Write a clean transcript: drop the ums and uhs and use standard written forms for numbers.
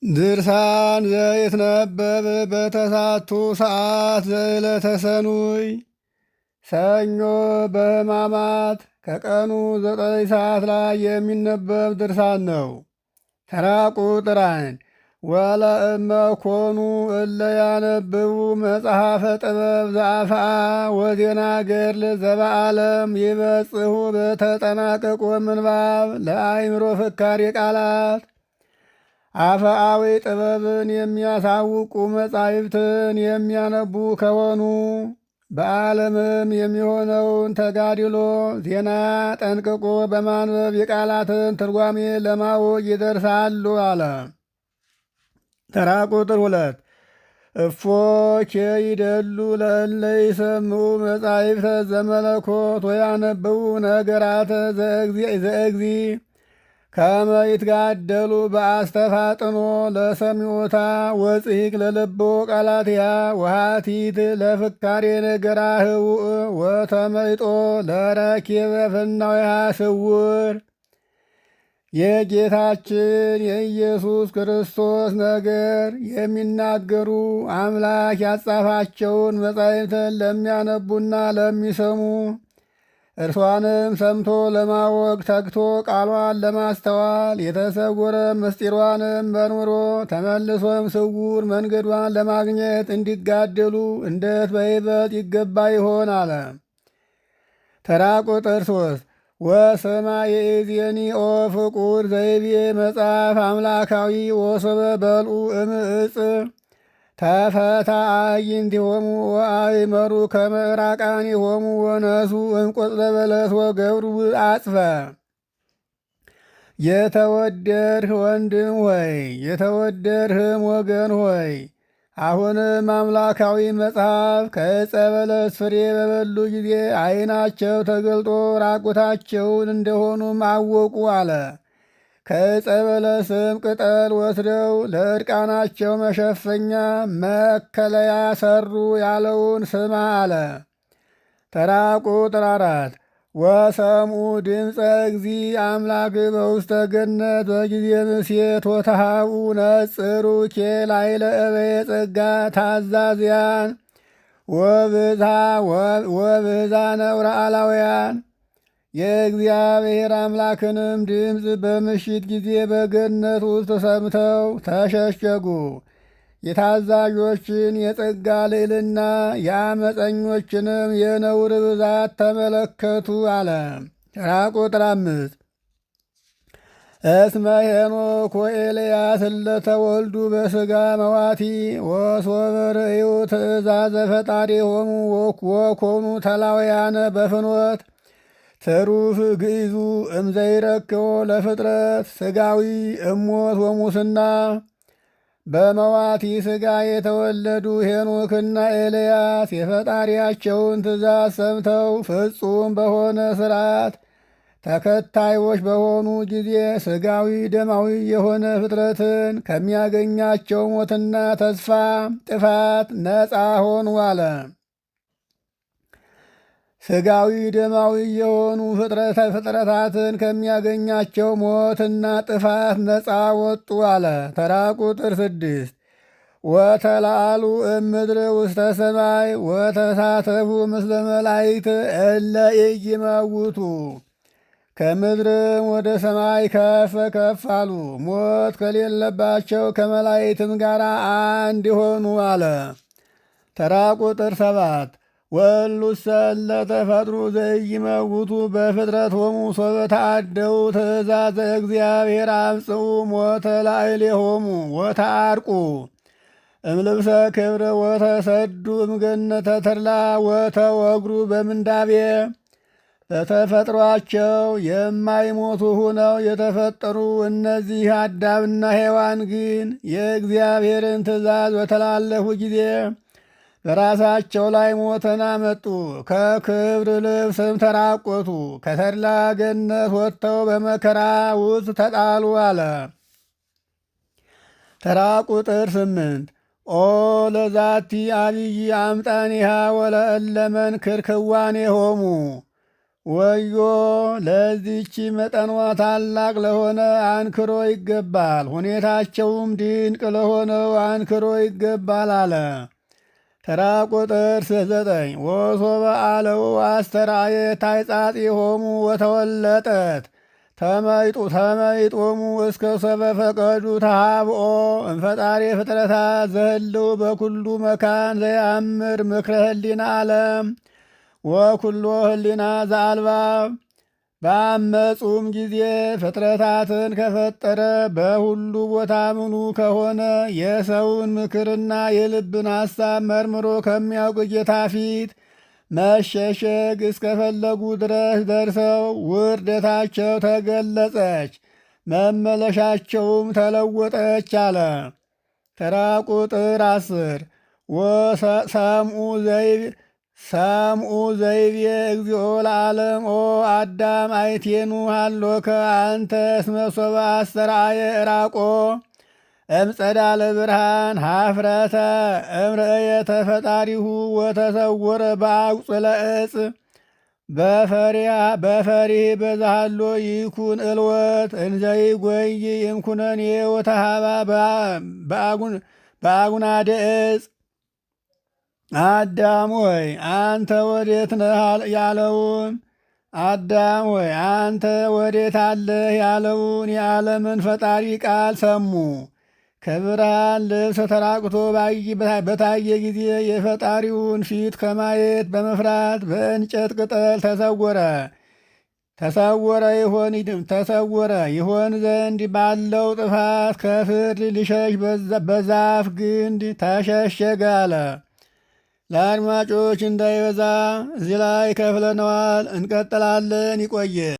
ድርሳን ዘይትነበብ በተሳቱ ሰዓት ዘዕለተ ሰኑይ ሰኞ በሕማማት ከቀኑ 9 ሰዓት ላይ የሚነበብ ድርሳን ነው። ተራ ቁጥር 1 ወለእመ ኮኑ እለ ያነብቡ መጽሐፈ ጥበብ ዘአፍአ ወዜና ገድል ዘበዓለም ይበጽሑ በተጠናቀቆ ምንባብ ለአእምሮ ፍካሬ ቃላት አፍአዊ ጥበብን የሚያሳውቁ መጻሕፍትን የሚያነቡ ከሆኑ በዓለምም የሚሆነውን ተጋድሎ ዜና ጠንቅቆ በማንበብ የቃላትን ትርጓሜ ለማወቅ ይደርሳሉ አለ። ተራ ቁጥር 2 እፎኬ ይደሉ ለእለ ይሰምዑ መጻሕፍተ ዘመለኮት ወያነብቡ ነገራተ ዘእግዚ ከመ ይትጋደሉ በአስተፋጥኖ ለሰሚዖታ ወጽሒቅ ለልቦ ቃላትያ ወሃቲት ለፍካሬ ነገራ ህውእ ወተመይጦ ለረኪበ ፍናዊሃ ስውር። የጌታችን የኢየሱስ ክርስቶስ ነገር የሚናገሩ አምላክ ያጻፋቸውን መጻሕፍትን ለሚያነቡና ለሚሰሙ እርሷንም ሰምቶ ለማወቅ ተግቶ ቃሏን ለማስተዋል የተሰወረ ምስጢሯንም መርምሮ ተመልሶም ስውር መንገዷን ለማግኘት እንዲጋደሉ እንዴት በይበልጥ ይገባ ይሆን አለ። ተራ ቁጥር 3 ወስማ የእዜኒ ኦ ፍቁር ዘይቤ መጽሐፍ አምላካዊ ወሶበ በልዑ እምዕፅ ተፈታ አዕይንቲሆሙ ወአእመሩ ከመ ዕራቃኒሆሙ ወነሱ እንቈጽለ በለስ ወገብሩ አጽፈ። የተወደድህ ወንድም ሆይ የተወደድህም ወገን ሆይ አሁንም አምላካዊ መጽሐፍ ከዕፀ በለስ ፍሬ በበሉ ጊዜ ዓይናቸው ተገልጦ ራቁታቸውን እንደሆኑም አወቁ አለ። ከዕፀ በለስም ቅጠል ወስደው ለዕርቃናቸው መሸፈኛ መከለያ ሰሩ ያለውን ስማ አለ። ተራ ቁጥር 4 ወሰምኡ ድምፀ እግዚ አምላክ በውስተ ገነት በጊዜ ምሴት ወተሃቡ ነጽሩ ኬላይለ እበየ ጸጋ ታዛዝያን ወብዛ ነውረ አላውያን። የእግዚአብሔር አምላክንም ድምፅ በምሽት ጊዜ በገነት ውስጥ ሰምተው ተሸሸጉ። የታዛዦችን የጸጋ ልዕልና የአመፀኞችንም የነውር ብዛት ተመለከቱ አለ። ተራ ቁጥር 5 እስመ ሄኖክ ወኤልያስ እለተወልዱ በሥጋ መዋቲ ወሶበ ርእዩ ትእዛዘ ፈጣሪሆሙ ወኮኑ ተላውያነ በፍኖት ትሩፍ ግዕዙ እምዘይረክቦ ለፍጥረት ሥጋዊ እሞት ወሙስና። በመዋቲ ሥጋ የተወለዱ ሄኖክና ኤልያስ የፈጣሪያቸውን ትእዛዝ ሰምተው ፍጹም በሆነ ሥርዓት ተከታዮች በሆኑ ጊዜ ሥጋዊ ደማዊ የሆነ ፍጥረትን ከሚያገኛቸው ሞትና ተስፋ ጥፋት ነፃ ሆኑ አለ። ሥጋዊ ደማዊ የሆኑ ፍጥረታትን ከሚያገኛቸው ሞትና ጥፋት ነፃ ወጡ አለ። ተራ ቁጥር 6 ወተላአሉ እምድር ውስተ ሰማይ ወተሳተፉ ምስለ መላእክት እለ ኢይመውቱ። ከምድርም ወደ ሰማይ ከፍ ከፍ አሉ፣ ሞት ከሌለባቸው ከመላእክትም ጋር አንድ ሆኑ አለ። ተራ ቁጥር 7 ወእሉሰ እለ ተፈጥሩ ዘኢይመውቱ በፍጥረቶሙ ሶበ ተአደው ትእዛዘ እግዚአብሔር አምጽኡ ሞተ ላዕሌሆሙ ወተአርቁ እምልብሰ ክብር ወተሰዱ እምገነተ ተድላ ወተወግሩ በምንዳቤ። በተፈጥሯቸው የማይሞቱ ሁነው የተፈጠሩ እነዚህ አዳምና ሔዋን ግን የእግዚአብሔርን ትእዛዝ በተላለፉ ጊዜ በራሳቸው ላይ ሞትን አመጡ፣ ከክብር ልብስም ተራቆቱ፣ ከተድላ ገነት ወጥተው በመከራ ውስጥ ተጣሉ አለ። ተራ ቁጥር 8 ኦ ለዛቲ አብይ አምጣኒሃ ወለእለ መንክር ክዋኔሆሙ ወዮ ለዚች መጠኗ ታላቅ ለሆነ አንክሮ ይገባል፣ ሁኔታቸውም ድንቅ ለሆነው አንክሮ ይገባል አለ። ተራ ቁጥር 9 ወሶበ አለው አስተርአየ ታይጻጽሆሙ ወተወለጠት ተመይጦሙ እስከ ሰበ ፈቀዱ ተሃብኦ እምፈጣሪ ፍጥረታት ዘህልው በኩሉ መካን ዘያምር ምክረ ህሊና ዓለም ወኩሎ ህሊና ዘአልባብ። በአመፁም ጊዜ ፍጥረታትን ከፈጠረ በሁሉ ቦታ ምኑ ከሆነ የሰውን ምክርና የልብን ሐሳብ መርምሮ ከሚያውቅ ጌታ ፊት መሸሸግ እስከፈለጉ ድረስ ደርሰው ውርደታቸው ተገለጸች፣ መመለሻቸውም ተለወጠች አለ። ተራ ቁጥር 10 ሰምኡ ዘይቤ እግዚኦ ለዓለም ኦ አዳም አይቴኑ ሃሎከ አንተ እስመ ሶበ አስተርአየ ዕራቆ እምጸዳለ ብርሃን ሀፍረተ እምርእየተ ፈጣሪሁ ወተሰወረ በአቁጽለ ዕፅ በፈሪህ በዛሃሎ ይኩን እልወት እንዘይጐይ እምኩነኔ ወተሃባ በአጉናደ ዕፅ። አዳም ሆይ አንተ ወዴት ነህ ያለውን አዳም ሆይ አንተ ወዴት አለህ ያለውን የዓለምን ፈጣሪ ቃል ሰሙ። ከብርሃን ልብስ ተራቅቶ በታየ ጊዜ የፈጣሪውን ፊት ከማየት በመፍራት በእንጨት ቅጠል ተሰወረ ይሆን ዘንድ ባለው ጥፋት ከፍርድ ሊሸሽ በዛፍ ግንድ ተሸሸገ አለ። ለአድማጮች እንዳይበዛ እዚህ ላይ ከፍለነዋል። እንቀጥላለን። ይቆየ